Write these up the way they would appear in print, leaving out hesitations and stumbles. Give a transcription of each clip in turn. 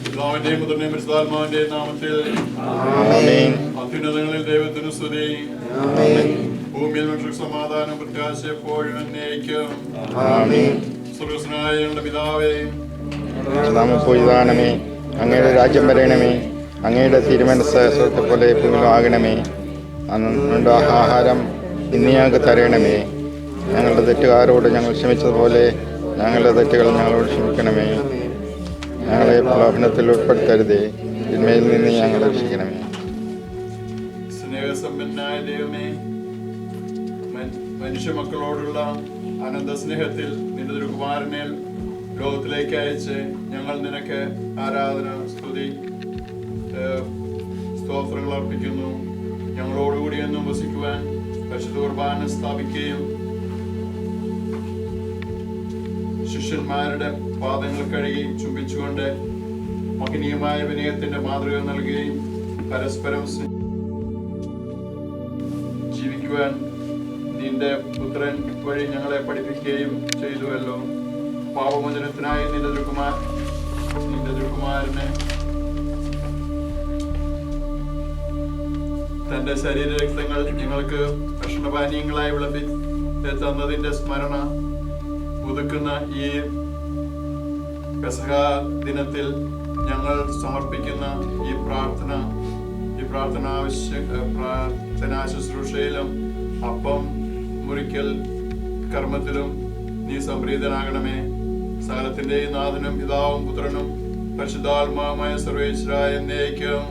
പിതാവിന്റെയും പുത്രന്റെയും പരിശുദ്ധാത്മാവിന്റെയും നാമത്തിൽ അത്യുന്നതങ്ങളിൽ ദൈവത്തിന് സ്തുതി. ഭൂമിയിൽ മനുഷ്യർക്ക് സമാധാനം പ്രത്യാശ എപ്പോഴും എന്നേക്കും. സ്വർഗ്ഗസ്ഥനായ ഞങ്ങളുടെ പിതാവേ, നാമം അങ്ങയുടെ രാജ്യം വരണമേ, അങ്ങയുടെ തിരുമനസ്സ് സ്വർഗ്ഗത്തെ പോലെ ഭൂമിയിലും ആകണമേ. അന്നുണ്ട് ആഹാരം ഇന്ന് ഞങ്ങൾക്ക് തരണമേ. ഞങ്ങളുടെ തെറ്റുകാരോട് ഞങ്ങൾ ക്ഷമിച്ചതുപോലെ ഞങ്ങളുടെ തെറ്റുകൾ ഞങ്ങളോട് ക്ഷമിക്കണമേ. ഞങ്ങളെ പ്രലോഭനത്തിൽ ഉൾപ്പെടുത്തരുതേ, തിന്മയിൽ നിന്ന് ഞങ്ങളെ രക്ഷിക്കണമേ. സ്നേഹസമ്പന്നനായ ദൈവമേ, മനുഷ്യ മക്കളോടുള്ള അനന്ത സ്നേഹത്തിൽ നിന്റെ തിരുകുമാരനെ ലോകത്തിലേക്ക് അയച്ച് ഞങ്ങൾ നിനക്ക് ആരാധന സ്തുതി സ്തോത്രങ്ങൾ അർപ്പിക്കുന്നു. ഞങ്ങളോടുകൂടി എന്നും വസിക്കുവാൻ പരിശുദ്ധ കുർബാന സ്ഥാപിക്കുകയും ശിഷ്യന്മാരുടെ പാദങ്ങൾ കഴുകി ചുംബിച്ചുകൊണ്ട് മഹനീയമായ വിനയത്തിന്റെ മാതൃക നൽകുകയും പരസ്പരം ജീവിക്കുവാൻ നിന്റെ പുത്രൻ വഴി ഞങ്ങളെ പഠിപ്പിക്കുകയും ചെയ്തുവല്ലോ. പാപമോചനത്തിനായി നിന്റെ തിരുകുമാരനെ തന്റെ ശരീരരക്തങ്ങൾ ഞങ്ങൾക്ക് ഭക്ഷണപാനീയങ്ങളായി വിളമ്പി തന്നതിന്റെ സ്മരണ പുതുക്കുന്ന ഈ പെസഹ ദിനത്തിൽ ഞങ്ങൾ സമർപ്പിക്കുന്ന ഈ പ്രാർത്ഥനാ ശുശ്രൂഷയിലും അപ്പം മുറിക്കൽ കർമ്മത്തിലും നീ സംപ്രീതനാകണമേ. സകലത്തിന്റെയും നാഥനും പിതാവും പുത്രനും പരിശുദ്ധാത്മാവുമായ സർവേശ്വരായ എന്നേക്കും.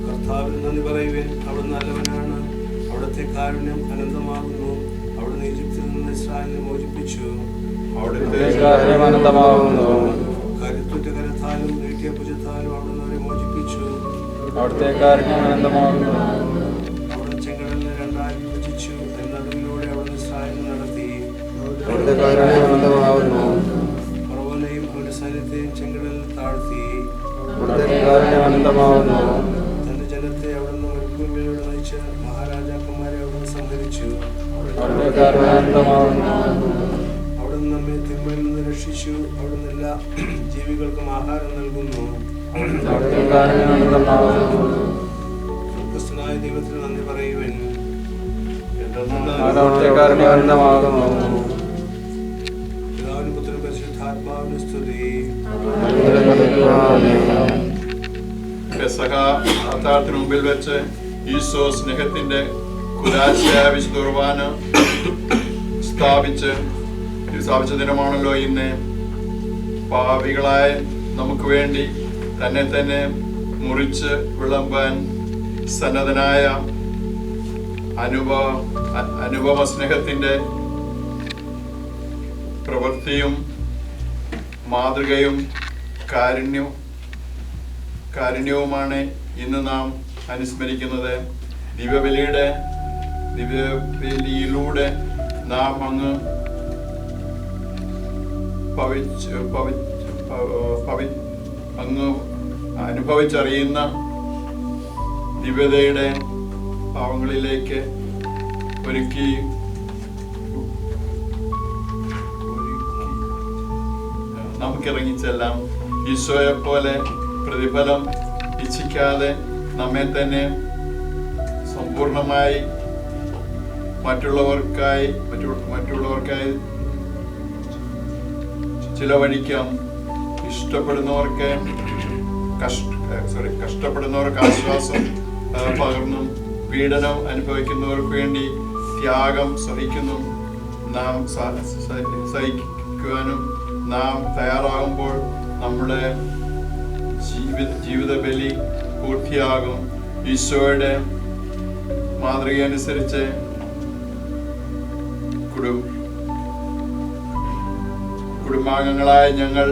കർത്താവിന് നന്ദി പറയുവേൻ, അവിടുന്ന് നല്ലവനാണ്. അവിടുത്തെ കാരുണ്യം അനന്തമാകുന്നു. അവിടുന്ന് ഈജിപ്തിൽ നിന്ന് ഇസ്രായേലിനെ മോചിപ്പിച്ചു. കരുത്തുറ്റ കരത്താലും നീട്ടിയ ഭുജത്താലും അവിടുന്ന് അവരെ മോചിപ്പിച്ചു. അവിടുത്തെ കാരുണ്യം അനന്തമാകുന്നു. അവിടുന്ന് ചെങ്കടലിനെ രണ്ടായി വിഭജിച്ചു. നടുവിലൂടെ അവിടുന്ന് ഇസ്രായേലിനെ നടത്തി. ഫറവോനെയും അവന്റെ സൈന്യത്തെയും ചെങ്കടലിൽ താഴ്ത്തി. തന്റെ ജനത്തെ അവിടുന്ന് മരുഭൂമിയിലൂടെ നയിച്ച് മഹാരാജാക്കന്മാരെ അവിടുന്ന് സംഹരിച്ചു. അവിടുന്ന് നമ്മെ തിന്മയിൽ നിന്ന് രക്ഷിച്ചു. അവിടുന്ന് എല്ലാ ജീവികൾക്കും ആഹാരം നൽകുന്നു. സ്വർഗ്ഗസ്ഥനായ ദൈവത്തിന് നന്ദി പറയുവൻ. പിതാവിനും പുത്രനും പരിശുദ്ധാത്മാവിനും സ്തുതി. പെസഹ അത്താഴത്തിന് മുമ്പിൽ വെച്ച് ഈശോ സ്നേഹത്തിന്റെ കുദാശയായ വിശുദ്ധ കുർബാന സ്ഥാപിച്ച ദിനമാണല്ലോ ഇന്ന്. പാപികളായ നമുക്ക് വേണ്ടി തന്നെ മുറിച്ച് വിളമ്പാൻ സന്നദ്ധനായ അനുപമ സ്നേഹത്തിന്റെ പ്രവൃത്തിയും മാതൃകയും കാരുണ്യവുമാണ് ഇന്ന് നാം അനുസ്മരിക്കുന്നത്. ദിവ്യബലിയിലൂടെ നാം അങ്ങ് അങ്ങ് അനുഭവിച്ചറിയുന്ന ദിവ്യതയുടെ ഭാവങ്ങളിലേക്ക് ഒരുക്കി നമുക്കിറങ്ങിച്ചെല്ലാം. ഈശോയെ പോലെ പ്രതിഫലം ഇച്ഛിക്കാതെ നമ്മെ തന്നെ സമ്പൂർണമായി മറ്റുള്ളവർക്കായി ചിലവഴിക്കാം. കഷ്ടപ്പെടുന്നവർക്ക് ആശ്വാസം പകർന്നും പീഡനം അനുഭവിക്കുന്നവർക്ക് വേണ്ടി ത്യാഗം സഹിക്കുവാനും നാം തയ്യാറാകുമ്പോൾ നമ്മുടെ ജീവിത ബലി പൂർത്തിയാകും. ഈശോയുടെ മാതൃകയനുസരിച്ച് കുടുംബാംഗങ്ങളായ ഞങ്ങൾ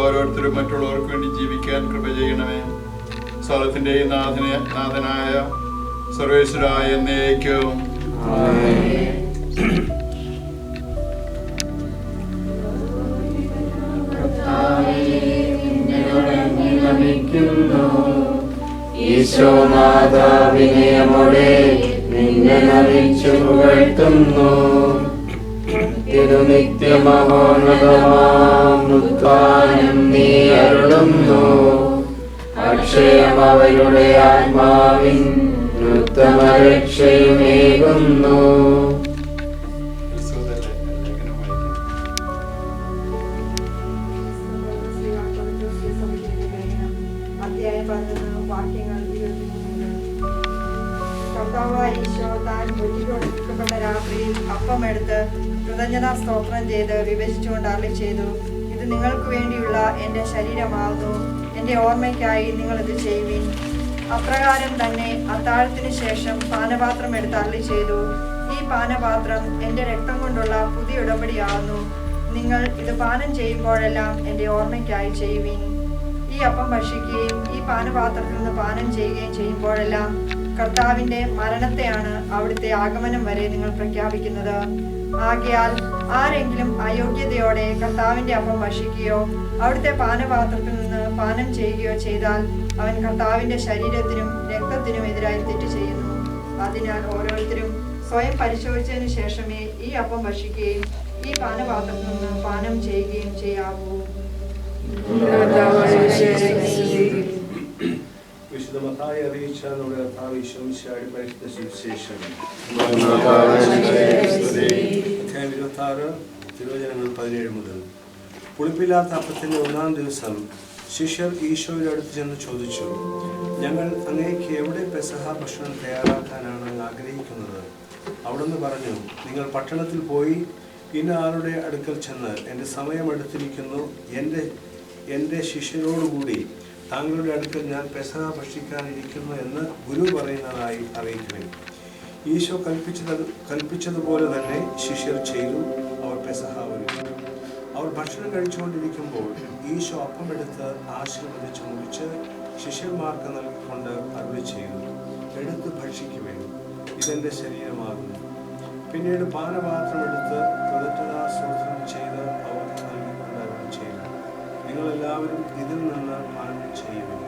ഓരോരുത്തരും മറ്റുള്ളവർക്ക് വേണ്ടി ജീവിക്കാൻ കൃപ ചെയ്യണമേ. സ്ഥലത്തിന്റെയും നാഥനായ സർവേശ്വരായ എന്നേക്കും ഈശോനാഥാവിനയമോടെ നിന്നെ നമിച്ചു പുകഴ്ത്തുന്നു. തിരുനിത്യമഹോന്നതമാം നീ അരുളുന്നു. അക്ഷയം അവരുടെ ആത്മാവിൻ ഉത്തമരക്ഷയുമേകുന്നു. രാത്രിയിൽ അപ്പമെടുത്ത് കൃതജ്ഞതാ സ്തോത്രം ചെയ്ത് വിഭജിച്ചുകൊണ്ട് അരുളി ചെയ്തു, ഇത് നിങ്ങൾക്ക് വേണ്ടിയുള്ള എൻ്റെ ശരീരമാകുന്നു, എൻ്റെ ഓർമ്മയ്ക്കായി നിങ്ങൾ ഇത് ചെയ്യുവിൻ. അപ്രകാരം തന്നെ അത്താഴത്തിന് ശേഷം പാനപാത്രം എടുത്ത് അരുളി ചെയ്തു, ഈ പാനപാത്രം എൻ്റെ രക്തം കൊണ്ടുള്ള പുതിയ ഉടമ്പടിയാകുന്നു. നിങ്ങൾ ഇത് പാനം ചെയ്യുമ്പോഴെല്ലാം എൻ്റെ ഓർമ്മയ്ക്കായി ചെയ്യുവിൻ. ഈ അപ്പം ഭക്ഷിക്കുകയും ഈ പാനപാത്രത്തിൽ നിന്ന് പാനം ചെയ്യുകയും ചെയ്യുമ്പോഴെല്ലാം കർത്താവിന്റെ മരണത്തെയാണ് അവിടുത്തെ ആഗമനം വരെ നിങ്ങൾ പ്രഖ്യാപിക്കുന്നത്. ആകയാൽ ആരെങ്കിലും അയോഗ്യതയോടെ കർത്താവിന്റെ അപ്പം ഭക്ഷിക്കുകയോ അവിടുത്തെ പാനപാത്രത്തിൽ നിന്ന് പാനം ചെയ്യുകയോ ചെയ്താൽ അവൻ കർത്താവിന്റെ ശരീരത്തിനും രക്തത്തിനും എതിരായി തെറ്റ് ചെയ്യുന്നു. അതിനാൽ ഓരോരുത്തരും സ്വയം പരിശോധിച്ചതിന് ശേഷമേ ഈ അപ്പം ഭക്ഷിക്കുകയും ഈ പാനപാത്രത്തിൽ നിന്ന് പാനം ചെയ്യുകയും ചെയ്യാവൂ. വിശുദ്ധ മത്തായി അറിയിച്ച നമ്മുടെ കർത്താവ് ഈശോമിശിഹായുടെ പരിശുദ്ധ സുവിശേഷം അധ്യായം 26 തിരുവചനങ്ങൾ 17 മുതൽ. പുളിപ്പില്ലാത്ത അപ്പത്തിന്റെ 1-ാം ദിവസം ശിഷ്യർ ഈശോയുടെ അടുത്ത് ചെന്ന് ചോദിച്ചു, ഞങ്ങൾ അങ്ങേക്ക് എവിടെ പെസഹ ഭക്ഷണം തയ്യാറാക്കാനാണ് ആഗ്രഹിക്കുന്നത്? അവിടുന്ന് പറഞ്ഞു, നിങ്ങൾ പട്ടണത്തിൽ പോയി ഇന്ന ആളുടെ അടുക്കൽ ചെന്ന് എൻ്റെ സമയം അടുത്തിരിക്കുന്നു, എൻ്റെ ശിഷ്യരോടുകൂടി താങ്കളുടെ അടുക്കൽ ഞാൻ പെസഹ ഭക്ഷിക്കാനിരിക്കുന്നു എന്ന് ഗുരു പറയുന്നതായി അറിയിക്കുവിൻ. ഈശോ കൽപ്പിച്ചതുപോലെ തന്നെ ശിഷ്യർ ചെയ്തു. അവർ പെസഹ ഒരുക്കി. അവർ ഭക്ഷണം കഴിച്ചുകൊണ്ടിരിക്കുമ്പോൾ ഈശോ അപ്പമെടുത്ത് ആശീർവദിച്ച് മുറിച്ച് ശിഷ്യന്മാർക്ക് നൽകിക്കൊണ്ട് അരുളി ചെയ്തു, എടുത്ത് ഭക്ഷിക്കുവിൻ, ഇതെൻ്റെ ശരീരമാകുന്നു. പിന്നീട് പാനപാത്രം എടുത്ത് കൃതജ്ഞതാ സ്തോത്രം ചെയ്ത് അവർക്ക് നൽകിക്കൊണ്ട് അരുളി ചെയ്തു, നിങ്ങളെല്ലാവരും ഇതിൽ നിന്ന് പാനം ചെയ്യുവിൻ.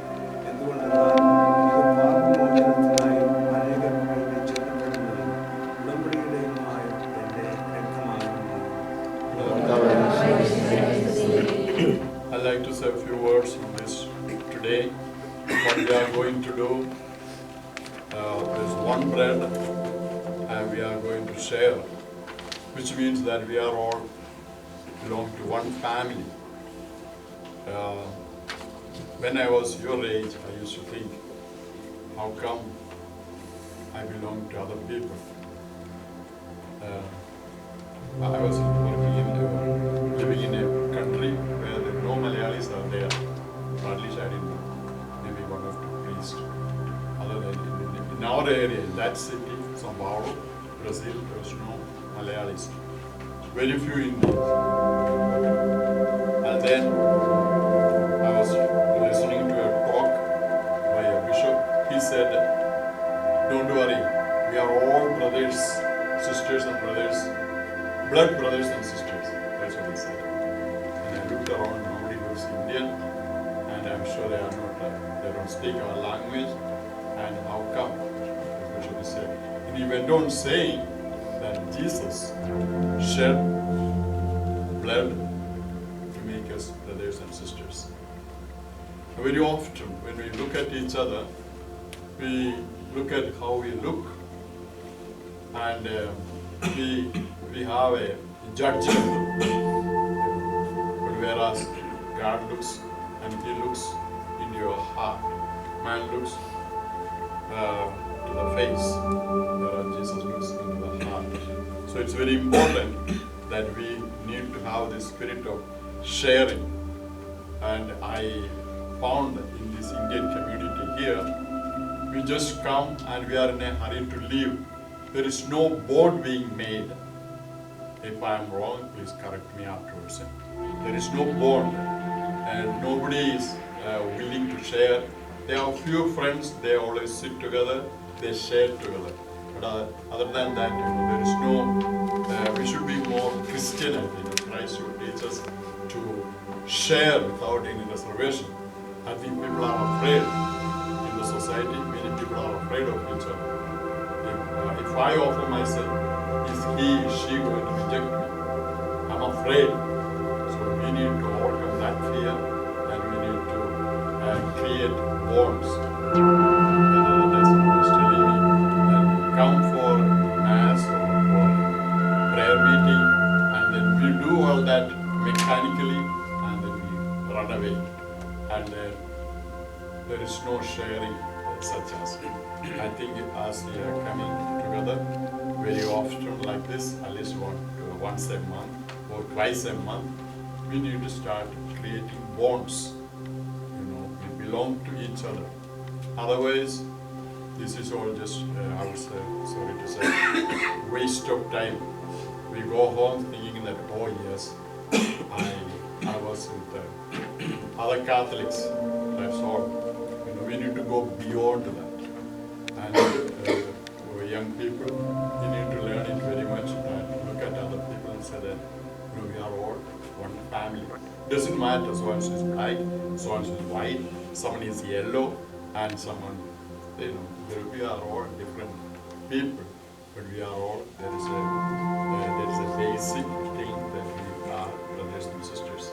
എന്തുകൊണ്ടെന്നാൽ ഇത് പാപമോചനത്തിനായി അനേകർക്ക് വേണ്ടി ചിന്തപ്പെടുന്നതും ഉടമ്പടിയുടെയുമായ എൻ്റെ രക്തമാകുന്നു. I'd like to say a few words on this today. What we are going to do is one bread and we are going to share, which means that we are all belong to one family. When I was your age, I used to think, how come I belong to other people? I was living in a country where no Malayalis are there, or at least I didn't know. Maybe one of the priests. Other than in our area, in that city, São Paulo, Brazil, there was no Malayalis. Very few Indians. And then I was listening to a talk by a bishop. He said, don't worry, we are all brothers, sisters and brothers, blood brothers and sisters. That's what he said. And I looked around, nobody was Indian, and I'm sure they are not, they don't speak our language. And how come? The bishop said. And he went on saying that Jesus shed blood to make us brothers and sisters. Very often when we look at each other, we look at how we look, and we have a judgment. But whereas God looks and He looks into your heart, man looks to the face, whereas Jesus looks into the heart. So it's very important that we need to have this spirit of sharing. And I found in this Indian community here, we just come and we are in a hurry to leave. There is no bond being made. If I am wrong, please correct me afterwards. There is no bond, and nobody is willing to share. They have few friends, they always sit together, they share together. But other than that, there is no, we should be more Christian, I think. Christ should teach us to share without any reservation. I think people are afraid in the society, many people are afraid of each other. If I offer myself, is she going to reject me? I'm afraid. So we need to overcome that fear, and we need to create bonds. And that's what I was telling me. And come for mass or for prayer meeting, and then we do all that mechanically, and then we run away. And there is no sharing such as. I think as we are coming together very often like this, at least once a month or twice a month, we need to start creating bonds. We belong to each other. Otherwise, this is all just, I was sorry to say, waste of time. We go home thinking that, oh yes, I was with other Catholics, that's all. We need to go beyond that. And young people, you need to learn it very much and look at other people and say that we are all one family. Doesn't matter, so and so is black, so and so is white, someone is yellow, and someone, we are all different people, but we are all, there is a basic thing that we are brothers and sisters.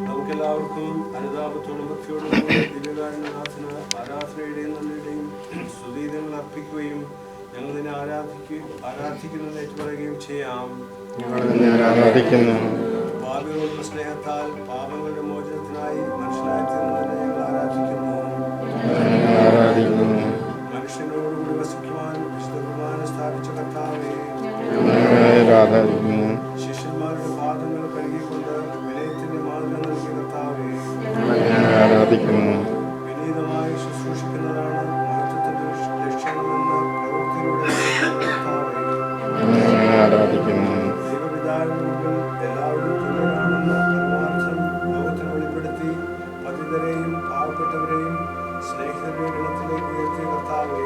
നമുക്കെല്ലാവർക്കും അനുതാപത്തോടും ഭക്തിയോടും കൂടി ദിവ്യകാരുണ്യനാഥന് ആരാധനയുടെയും നന്ദിയുടെയും സ്തുതികൾ അർപ്പിക്കുകയും ഞങ്ങൾ നിന്നെ ആരാധിക്കുന്നത് ഏറ്റുപറയുകയും ചെയ്യാം. പാപികളുടെ സ്നേഹത്താൽ പാപങ്ങളുടെ മോചനത്തിനായി മനുഷ്യനായി തീർന്നതിനെ ഞങ്ങൾ ആരാധിക്കുന്നു. മനുഷ്യനോടുകൂടി വസിക്കുവാൻ വിശുദ്ധ കുർബാന സ്ഥാപിച്ച കർത്താവേ, ശിഷ്യന്മാരുടെ പാദങ്ങൾ കഴുകിക്കൊണ്ട് വിനയത്തിന്റെ മാതൃക നൽകിയ കർത്താവേ, വിനീതമായി ശുശ്രൂഷിക്കുന്നതാണ് മഹത്വത്തിന്റെ ലക്ഷ്യണമെന്ന് പ്രവൃത്തിയിലൂടെ ദൈവപിതാവിന്റെ മുമ്പിൽ എല്ലാവരും തുല്യരാണെന്ന് പരമാർത്ഥം ലോകത്തിന് വെളിപ്പെടുത്തി പതിതരെയും പാവപ്പെട്ടവരെയും സ്നേഹിതരുടെ ഗണത്തിലേക്ക് ഉയർത്തിയ കർത്താവേ,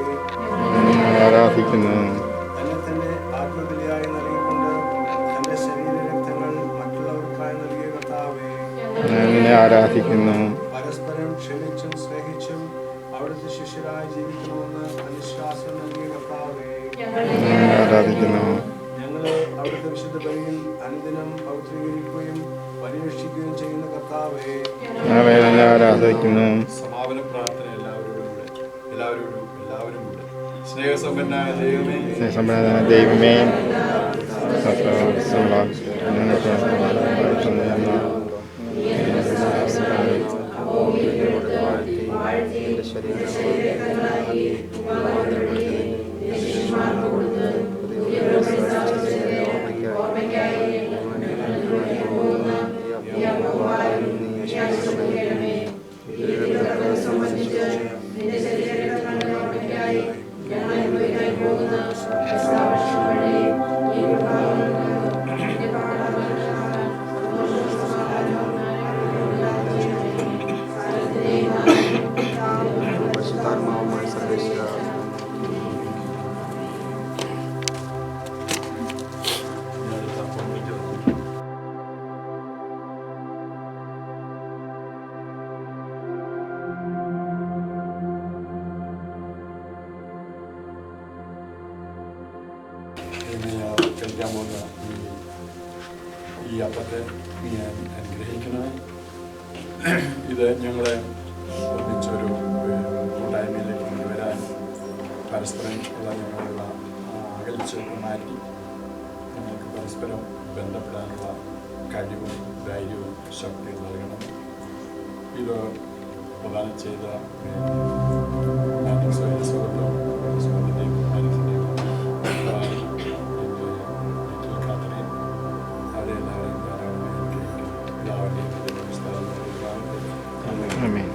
തന്നെ തന്നെ ആത്മബലിയായി നൽകിക്കൊണ്ട് തന്റെ ശരീരരക്തങ്ങൾ മറ്റുള്ളവർക്കായി നൽകിയ കർത്താവേ, പരസ്പരം ക്ഷമിച്ചും സ്നേഹിച്ചും അവിടുത്തെ ശിഷ്യരായി ജീവിക്കണമെന്ന് അനുശാസനം നൽകിയ കർത്താവേ, ഞങ്ങളെ അവിടുത്തെ വിശുദ്ധ ബലിയിൽ അനുദിനം പവിത്രീകരിക്കുകയും പരിരക്ഷിക്കുകയും ചെയ്യുന്ന കർത്താവേ, സമാപന പ്രാർത്ഥന എല്ലാവരും കൂടെ സ്നേഹസമ്പന്നനായ ദൈവമേ, കഴിക്കാൻ പോകുന്ന ഈ അപ്പത്തെ ഞാൻ അനുഗ്രഹിക്കണമേ. ഇത് ഞങ്ങളെ ഒന്നിച്ചൊരു കൂട്ടായ്മയിലേക്ക് കൊണ്ടുവരാൻ പരസ്പരം ഉള്ള ഞങ്ങളുള്ള അകൽച്ച മാറ്റി ഞങ്ങൾക്ക് പരസ്പരം ബന്ധപ്പെടാനുള്ള കഴിവും ധൈര്യവും ശക്തിയും നൽകണം. ഇത് പ്രദാനം ചെയ്ത സുഹൃത്തും സുഹൃത്തിൻ്റെയും മാനസിൻ്റെയും കാത്തറിയും അവരെ എല്ലാവരെയും എല്ലാവരുടെയും ആമേൻ.